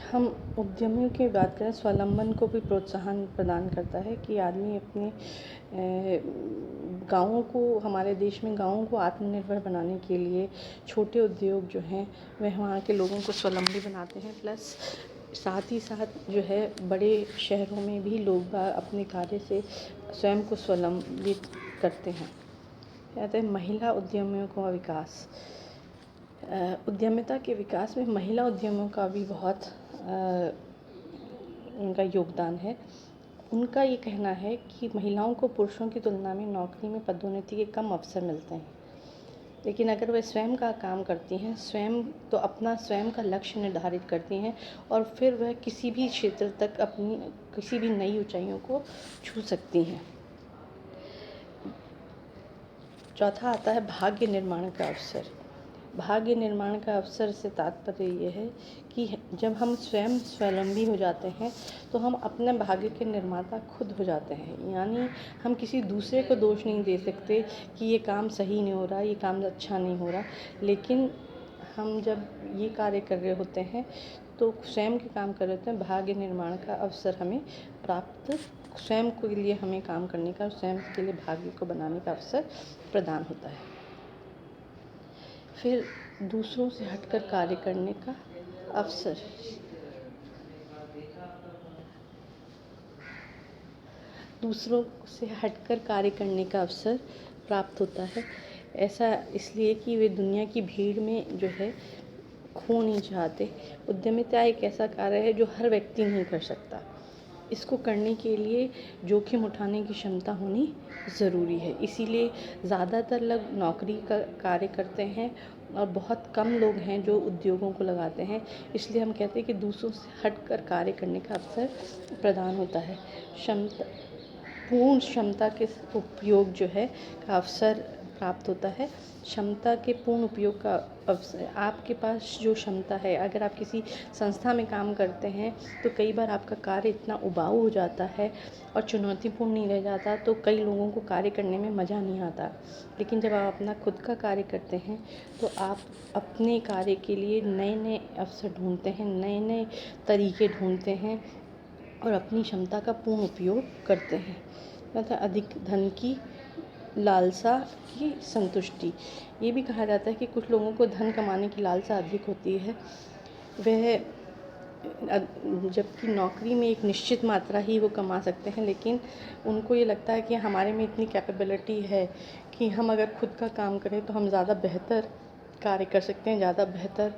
हम उद्यमियों की बात करें, स्वावलंबन को भी प्रोत्साहन प्रदान करता है कि आदमी अपने गाँवों को, हमारे देश में गाँवों को आत्मनिर्भर बनाने के लिए छोटे उद्योग जो हैं वह वहाँ के लोगों को स्वावलंबी बनाते हैं। प्लस साथ ही साथ जो है बड़े शहरों में भी लोग अपने कार्य से स्वयं को स्वावलंबित करते हैं। कहते हैं महिला उद्यमियों का विकास। उद्यमिता के विकास में महिला उद्यमियों का भी बहुत उनका योगदान है। उनका ये कहना है कि महिलाओं को पुरुषों की तुलना में नौकरी में पदोन्नति के कम अवसर मिलते हैं, लेकिन अगर वह स्वयं का काम करती हैं, अपना स्वयं का लक्ष्य निर्धारित करती हैं और फिर वह किसी भी क्षेत्र तक अपनी किसी भी नई ऊंचाइयों को छू सकती हैं। चौथा आता है भाग्य निर्माण का अवसर। भाग्य निर्माण का अवसर से तात्पर्य ये है कि जब हम स्वयं स्वावलंबी हो जाते हैं तो हम अपने भाग्य के निर्माता खुद हो जाते हैं। यानी हम किसी दूसरे को दोष नहीं दे सकते कि ये काम सही नहीं हो रहा, ये काम अच्छा नहीं हो रहा, लेकिन हम जब ये कार्य कर रहे होते हैं तो स्वयं के काम कर रहे होते हैं, भाग्य निर्माण का अवसर हमें प्राप्त, स्वयं के लिए हमें काम करने का, स्वयं के लिए भाग्य को बनाने का अवसर प्रदान होता है। फिर दूसरों से हटकर कार्य करने का अवसर। दूसरों से हटकर कार्य करने का अवसर प्राप्त होता है। ऐसा इसलिए कि वे दुनिया की भीड़ में जो है खो नहीं चाहते। उद्यमिता एक ऐसा कार्य है जो हर व्यक्ति नहीं कर सकता। इसको करने के लिए जोखिम उठाने की क्षमता होनी ज़रूरी है। इसीलिए ज़्यादातर लोग नौकरी का कार्य करते हैं और बहुत कम लोग हैं जो उद्योगों को लगाते हैं। इसलिए हम कहते हैं कि दूसरों से हटकर कार्य करने का अवसर प्रदान होता है। पूर्ण क्षमता के उपयोग जो है का अवसर प्राप्त होता है। क्षमता के पूर्ण उपयोग का अवसर, आपके पास जो क्षमता है, अगर आप किसी संस्था में काम करते हैं तो कई बार आपका कार्य इतना उबाऊ हो जाता है और चुनौतीपूर्ण नहीं रह जाता, तो कई लोगों को कार्य करने में मज़ा नहीं आता। लेकिन जब आप अपना खुद का कार्य करते हैं तो आप अपने कार्य के लिए नए नए अवसर ढूंढते हैं, नए नए तरीके ढूंढते हैं और अपनी क्षमता का पूर्ण उपयोग करते हैं। तथा अधिक धन की लालसा की संतुष्टि। ये भी कहा जाता है कि कुछ लोगों को धन कमाने की लालसा अधिक होती है, वह जबकि नौकरी में एक निश्चित मात्रा ही वो कमा सकते हैं, लेकिन उनको ये लगता है कि हमारे में इतनी कैपेबिलिटी है कि हम अगर खुद का काम करें तो हम ज़्यादा बेहतर कार्य कर सकते हैं, ज़्यादा बेहतर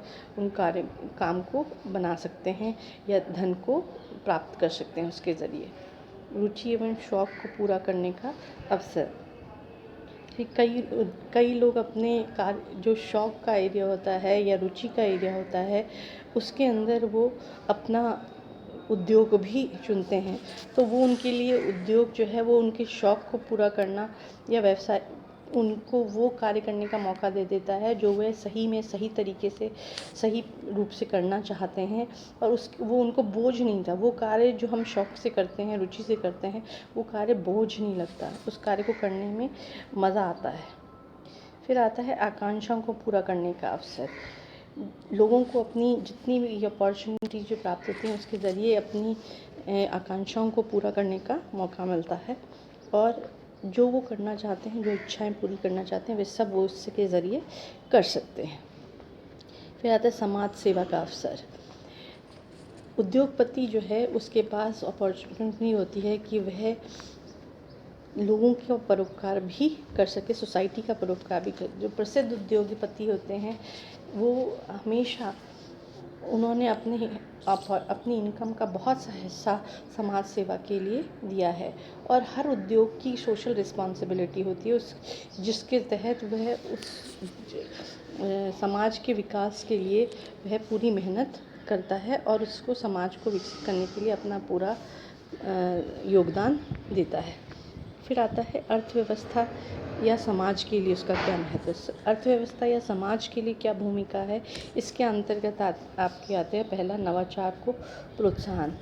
काम को बना सकते हैं या धन को प्राप्त कर सकते हैं उसके ज़रिए। रुचि एवं शौक़ को पूरा करने का अवसर। कई लोग अपने कार्य, जो शौक़ का एरिया होता है या रुचि का एरिया होता है, उसके अंदर वो अपना उद्योग भी चुनते हैं। तो वो उनके लिए उद्योग जो है वो उनके शौक़ को पूरा करना या व्यवसाय, उनको वो कार्य करने का मौका दे देता है जो वे सही में सही तरीके से सही रूप से करना चाहते हैं, और वो उनको बोझ नहीं था। वो कार्य जो हम शौक़ से करते हैं, रुचि से करते हैं, वो कार्य बोझ नहीं लगता, उस कार्य को करने में मज़ा आता है। फिर आता है आकांक्षाओं को पूरा करने का अवसर। लोगों को अपनी जितनी भी अपॉर्चुनिटी जो प्राप्त होती है उसके ज़रिए अपनी आकांक्षाओं को पूरा करने का मौका मिलता है, और जो वो करना चाहते हैं, जो इच्छाएं पूरी करना चाहते हैं, वे सब वो इसके ज़रिए कर सकते हैं। फिर आता है समाज सेवा का अवसर। उद्योगपति जो है उसके पास अपॉर्चुनिटी होती है कि वह लोगों का परोपकार भी कर सके, सोसाइटी का परोपकार भी कर। जो प्रसिद्ध उद्योगपति होते हैं वो हमेशा उन्होंने अपनी इनकम का बहुत सा हिस्सा समाज सेवा के लिए दिया है, और हर उद्योग की सोशल रिस्पॉन्सिबिलिटी होती है जिसके तहत वह उस समाज के विकास के लिए वह पूरी मेहनत करता है और उसको समाज को विकसित करने के लिए अपना पूरा योगदान देता है। फिर आता है अर्थव्यवस्था या समाज के लिए उसका क्या महत्व है। अर्थव्यवस्था या समाज के लिए क्या भूमिका है, इसके अंतर्गत आपके आते हैं पहला, नवाचार को प्रोत्साहन।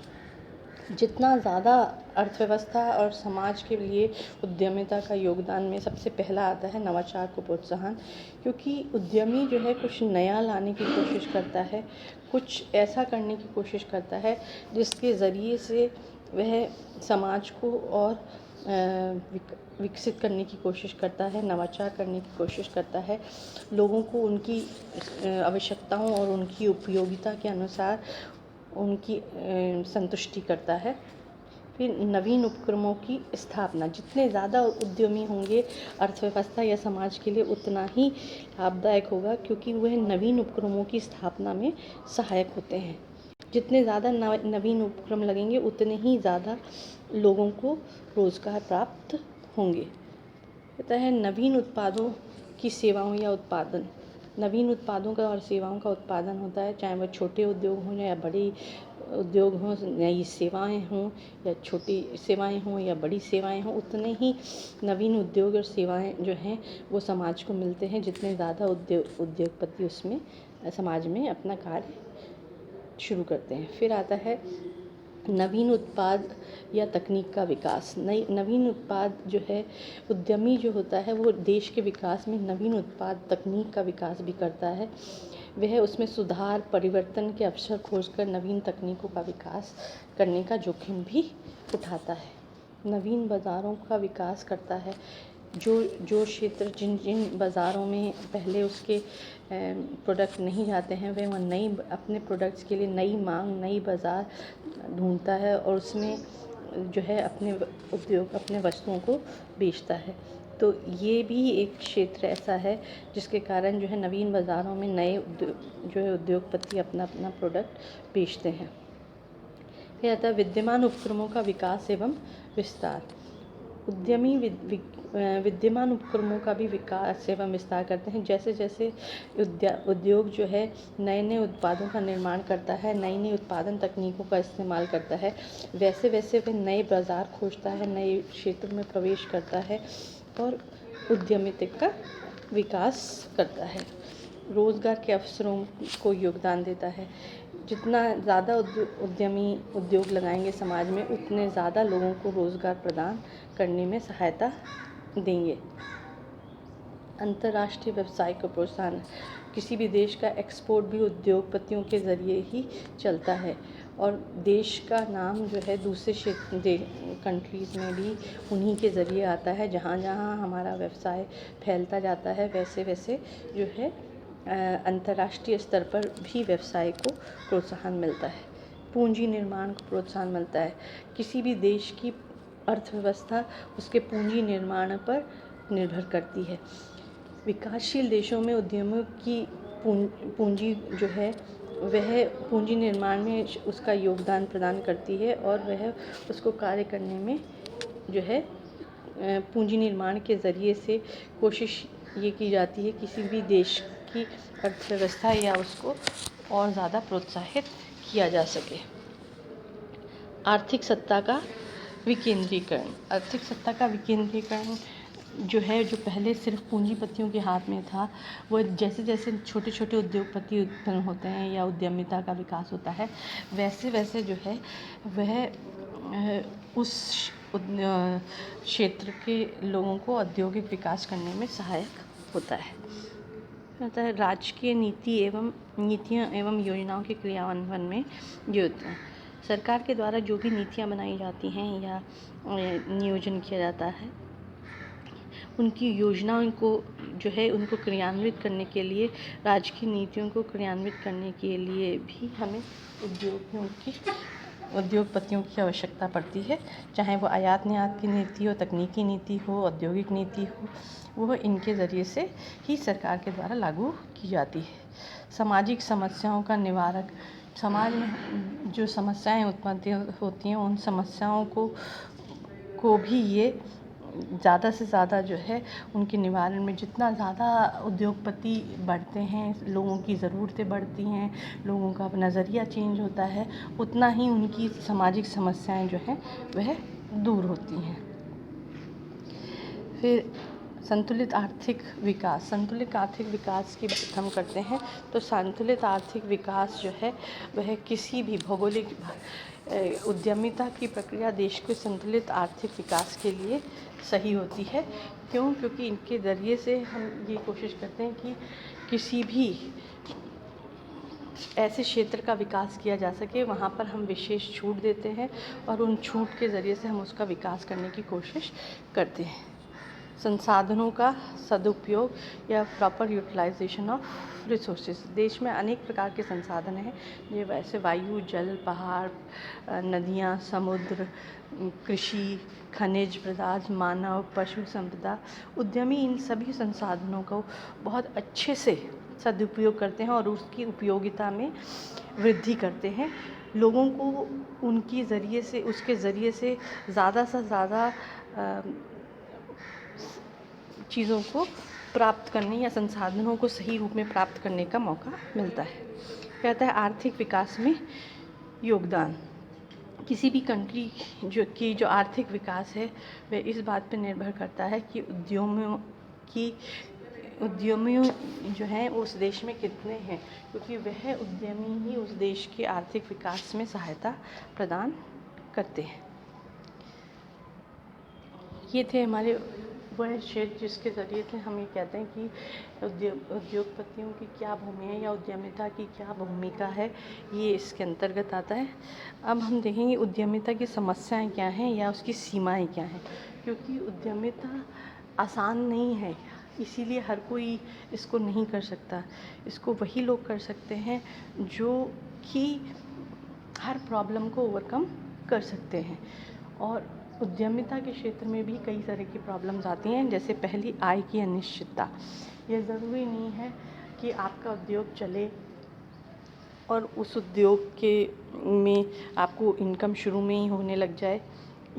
जितना ज़्यादा अर्थव्यवस्था और समाज के लिए उद्यमिता का योगदान में सबसे पहला आता है नवाचार को प्रोत्साहन, क्योंकि उद्यमी जो है कुछ नया लाने की कोशिश करता है, कुछ ऐसा करने की कोशिश करता है जिसके ज़रिए से वह समाज को और विकसित करने की कोशिश करता है, नवाचार करने की कोशिश करता है, लोगों को उनकी आवश्यकताओं और उनकी उपयोगिता के अनुसार उनकी संतुष्टि करता है। फिर नवीन उपक्रमों की स्थापना, जितने ज़्यादा उद्यमी होंगे अर्थव्यवस्था या समाज के लिए उतना ही लाभदायक होगा, क्योंकि वह नवीन उपक्रमों की स्थापना में सहायक होते हैं। जितने ज़्यादा नवीन उपक्रम लगेंगे उतने ही ज़्यादा लोगों को रोज़गार प्राप्त होंगे। कहता है नवीन उत्पादों की सेवाओं या उत्पादन, नवीन उत्पादों का और सेवाओं का उत्पादन होता है, चाहे वह छोटे उद्योग हों या बड़े उद्योग हों, नई सेवाएं हों या छोटी सेवाएं हों या बड़ी सेवाएं हों, उतने ही नवीन उद्योग और सेवाएं जो हैं वो समाज को मिलते हैं जितने ज़्यादा उद्योगपति उसमें समाज में अपना कार्य शुरू करते हैं। फिर आता है नवीन उत्पाद या तकनीक का विकास। नवीन उत्पाद जो है, उद्यमी जो होता है वो देश के विकास में नवीन उत्पाद तकनीक का विकास भी करता है। वह उसमें सुधार परिवर्तन के अवसर खोजकर नवीन तकनीकों का विकास करने का जोखिम भी उठाता है। नवीन बाज़ारों का विकास करता है। जो क्षेत्र जिन बाज़ारों में पहले उसके प्रोडक्ट नहीं जाते हैं, वह नई अपने प्रोडक्ट्स के लिए नई मांग, नई बाज़ार ढूंढता है और उसमें जो है अपने वस्तुओं को बेचता है। तो ये भी एक क्षेत्र ऐसा है जिसके कारण जो है नवीन बाज़ारों में नए जो है उद्योगपति अपना प्रोडक्ट बेचते हैं। फिर आता है विद्यमान उपक्रमों का विकास एवं विस्तार। उद्यमी विद्यमान उपक्रमों का भी विकास एवं विस्तार करते हैं। जैसे जैसे उद्योग जो है नए नए उत्पादों का निर्माण करता है, नई नई उत्पादन तकनीकों का इस्तेमाल करता है, वैसे वैसे वह नए बाज़ार खोजता है, नए क्षेत्र में प्रवेश करता है और उद्यमिता का विकास करता है, रोज़गार के अवसरों को योगदान देता है। जितना ज़्यादा उद्यमी उद्योग लगाएंगे समाज में, उतने ज़्यादा लोगों को रोज़गार प्रदान करने में सहायता देंगे। अंतर्राष्ट्रीय व्यवसाय को प्रोत्साहन, किसी भी देश का एक्सपोर्ट भी उद्योगपतियों के ज़रिए ही चलता है और देश का नाम जो है दूसरे कंट्रीज़ में भी उन्हीं के ज़रिए आता है। जहाँ जहाँ हमारा व्यवसाय फैलता जाता है, वैसे वैसे जो है अंतर्राष्ट्रीय स्तर पर भी व्यवसाय को प्रोत्साहन मिलता है। पूंजी निर्माण को प्रोत्साहन मिलता है। किसी भी देश की अर्थव्यवस्था उसके पूंजी निर्माण पर निर्भर करती है। विकासशील देशों में उद्यमों की पूंजी जो है वह पूंजी निर्माण में उसका योगदान प्रदान करती है और वह उसको कार्य करने में जो है पूंजी निर्माण के ज़रिए से कोशिश ये की जाती है किसी भी देश की अर्थव्यवस्था या उसको और ज़्यादा प्रोत्साहित किया जा सके। आर्थिक सत्ता का विकेंद्रीकरण। आर्थिक सत्ता का विकेंद्रीकरण जो है, जो पहले सिर्फ पूंजीपतियों के हाथ में था, वो जैसे जैसे छोटे छोटे उद्योगपति उत्पन्न होते हैं या उद्यमिता का विकास होता है, वैसे वैसे जो है वह उस क्षेत्र के लोगों को औद्योगिक विकास करने में सहायक होता है। राजकीय नीतियाँ एवं योजनाओं के क्रियान्वयन में योजना। सरकार के द्वारा जो भी नीतियाँ बनाई जाती हैं या नियोजन किया जाता है, उनकी योजनाओं को जो है उनको क्रियान्वित करने के लिए, राजकीय नीतियों को क्रियान्वित करने के लिए भी हमें उद्योगपतियों की आवश्यकता पड़ती है। चाहे वो आयात निर्यात की नीति हो, तकनीकी नीति हो, औद्योगिक नीति हो, वो इनके ज़रिए से ही सरकार के द्वारा लागू की जाती है। सामाजिक समस्याओं का निवारक। समाज में जो समस्याएं उत्पन्न होती हैं, उन समस्याओं को भी ये ज़्यादा से ज़्यादा जो है उनके निवारण में, जितना ज़्यादा उद्योगपति बढ़ते हैं, लोगों की ज़रूरतें बढ़ती हैं, लोगों का नज़रिया चेंज होता है, उतना ही उनकी सामाजिक समस्याएं जो हैं वह दूर होती हैं। फिर संतुलित आर्थिक विकास की बात हम करते हैं तो संतुलित आर्थिक विकास जो है वह किसी भी भौगोलिक उद्यमिता की प्रक्रिया देश के संतुलित आर्थिक विकास के लिए सही होती है। क्यों? क्योंकि इनके ज़रिए से हम ये कोशिश करते हैं कि किसी भी ऐसे क्षेत्र का विकास किया जा सके, वहाँ पर हम विशेष छूट देते हैं और उन छूट के ज़रिए से हम उसका विकास करने की कोशिश करते हैं। संसाधनों का सदुपयोग या प्रॉपर यूटिलाइजेशन ऑफ रिसोर्सेज। देश में अनेक प्रकार के संसाधन हैं, ये वैसे वायु, जल, पहाड़, नदियाँ, समुद्र, कृषि, खनिज पदार्थ, मानव, पशु संपदा। उद्यमी इन सभी संसाधनों को बहुत अच्छे से सदुपयोग करते हैं और उसकी उपयोगिता में वृद्धि करते हैं। लोगों को उसके ज़रिए से ज़्यादा से ज़्यादा चीज़ों को प्राप्त करने या संसाधनों को सही रूप में प्राप्त करने का मौका मिलता है। कहता है आर्थिक विकास में योगदान। किसी भी कंट्री जो आर्थिक विकास है वह इस बात पर निर्भर करता है कि उद्यमी जो हैं उस देश में कितने हैं, क्योंकि वह उद्यमी ही उस देश के आर्थिक विकास में सहायता प्रदान करते हैं। ये थे हमारे वह क्षेत्र जिसके ज़रिए से हम ये कहते हैं कि उद्योगपतियों की क्या भूमि है या उद्यमिता की क्या भूमिका है, ये इसके अंतर्गत आता है। अब हम देखेंगे उद्यमिता की समस्याएं क्या हैं या उसकी सीमाएं क्या हैं, क्योंकि उद्यमिता आसान नहीं है, इसीलिए हर कोई इसको नहीं कर सकता। इसको वही लोग कर सकते हैं जो कि हर प्रॉब्लम को ओवरकम कर सकते हैं। और उद्यमिता के क्षेत्र में भी कई तरह की प्रॉब्लम्स आती हैं, जैसे पहली आय की अनिश्चितता। यह ज़रूरी नहीं है कि आपका उद्योग चले और उस उद्योग में आपको इनकम शुरू में ही होने लग जाए,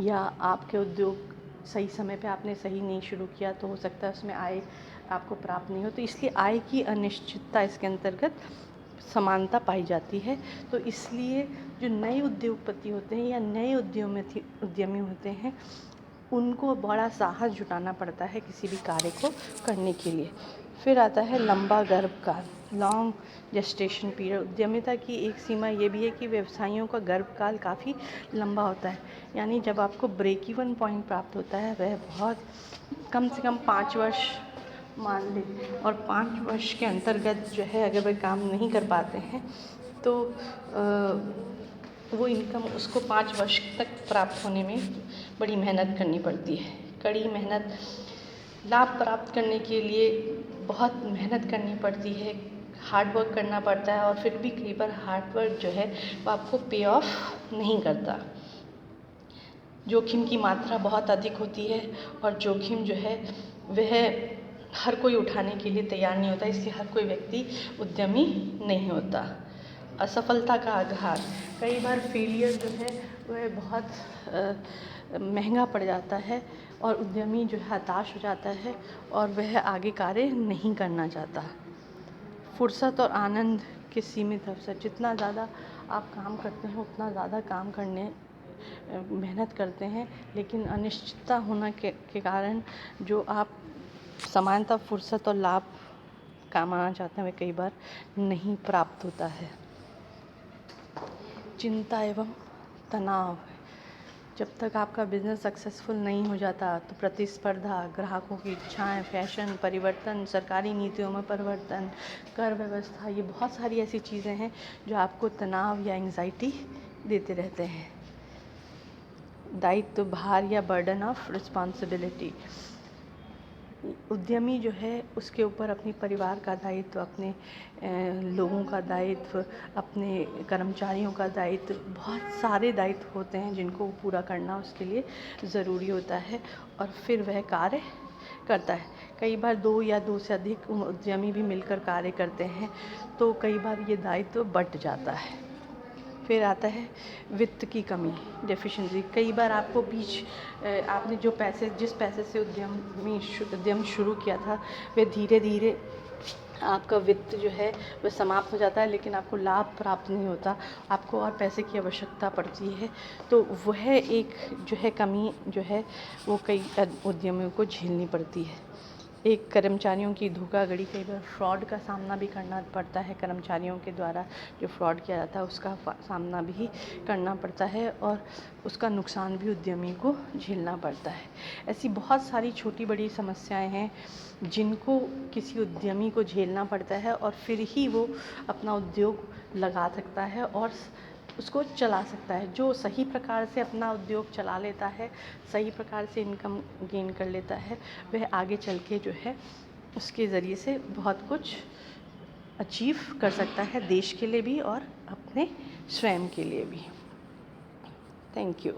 या आपके उद्योग सही समय पे आपने सही नहीं शुरू किया तो हो सकता है उसमें आय आपको प्राप्त नहीं हो। तो इसलिए आय की अनिश्चितता इसके अंतर्गत समानता पाई जाती है। तो इसलिए जो नए उद्योगपति होते हैं या नए उद्यमी होते हैं, उनको बड़ा साहस जुटाना पड़ता है किसी भी कार्य को करने के लिए। फिर आता है लंबा गर्भकाल, लॉन्ग जेस्टेशन पीरियड। उद्यमिता की एक सीमा ये भी है कि व्यवसायियों का गर्भकाल काफ़ी लंबा होता है, यानी जब आपको ब्रेक इवन पॉइंट प्राप्त होता है वह बहुत कम से कम 5 वर्ष मान लें, और 5 वर्ष के अंतर्गत जो है अगर वह काम नहीं कर पाते हैं तो वो इनकम उसको 5 वर्ष तक प्राप्त होने में बड़ी मेहनत करनी पड़ती है। कड़ी मेहनत, लाभ प्राप्त करने के लिए बहुत मेहनत करनी पड़ती है, हार्ड वर्क करना पड़ता है, और फिर भी कई बार हार्ड वर्क जो है वो आपको पे ऑफ नहीं करता। जोखिम की मात्रा बहुत अधिक होती है और जोखिम जो है वह हर कोई उठाने के लिए तैयार नहीं होता, इसलिए हर कोई व्यक्ति उद्यमी नहीं होता। असफलता का आघात, कई बार फेलियर जो है वह बहुत महंगा पड़ जाता है और उद्यमी जो है हताश हो जाता है और वह आगे कार्य नहीं करना चाहता। फुर्सत और आनंद के सीमित अवसर, जितना ज़्यादा आप काम करते हैं उतना ज़्यादा काम करने मेहनत करते हैं, लेकिन अनिश्चितता होने के कारण जो आप समानता, फुर्सत और लाभ कमाना चाहते हैं वह कई बार नहीं प्राप्त होता है। चिंता एवं तनाव, जब तक आपका बिजनेस सक्सेसफुल नहीं हो जाता तो प्रतिस्पर्धा, ग्राहकों की इच्छाएं, फैशन परिवर्तन, सरकारी नीतियों में परिवर्तन, कर व्यवस्था, ये बहुत सारी ऐसी चीज़ें हैं जो आपको तनाव या एंग्जाइटी देते रहते हैं। दायित्व भार या बर्डन ऑफ रिस्पॉन्सिबिलिटी, उद्यमी जो है उसके ऊपर अपनी परिवार का दायित्व, अपने लोगों का दायित्व, अपने कर्मचारियों का दायित्व, बहुत सारे दायित्व होते हैं जिनको पूरा करना उसके लिए ज़रूरी होता है, और फिर वह कार्य करता है। कई बार 2 या 2 से अधिक उद्यमी भी मिलकर कार्य करते हैं तो कई बार ये दायित्व बढ़ जाता है। फिर आता है वित्त की कमी, डेफिशिएंसी। कई बार आपको आपने जिस पैसे से उद्यम शुरू किया था वह धीरे धीरे आपका वित्त जो है वह समाप्त हो जाता है, लेकिन आपको लाभ प्राप्त नहीं होता, आपको और पैसे की आवश्यकता पड़ती है। तो वह एक जो है कमी जो है वो कई उद्यमियों को झेलनी पड़ती है। एक कर्मचारियों की धोखाधड़ी, कई बार फ्रॉड का सामना भी करना पड़ता है। कर्मचारियों के द्वारा जो फ्रॉड किया जाता है उसका सामना भी करना पड़ता है और उसका नुकसान भी उद्यमी को झेलना पड़ता है। ऐसी बहुत सारी छोटी बड़ी समस्याएं हैं जिनको किसी उद्यमी को झेलना पड़ता है और फिर ही वो अपना उद्योग लगा सकता है और उसको चला सकता है। जो सही प्रकार से अपना उद्योग चला लेता है, सही प्रकार से इनकम गेन कर लेता है, वह आगे चल के जो है उसके ज़रिए से बहुत कुछ अचीव कर सकता है, देश के लिए भी और अपने स्वयं के लिए भी। Thank you.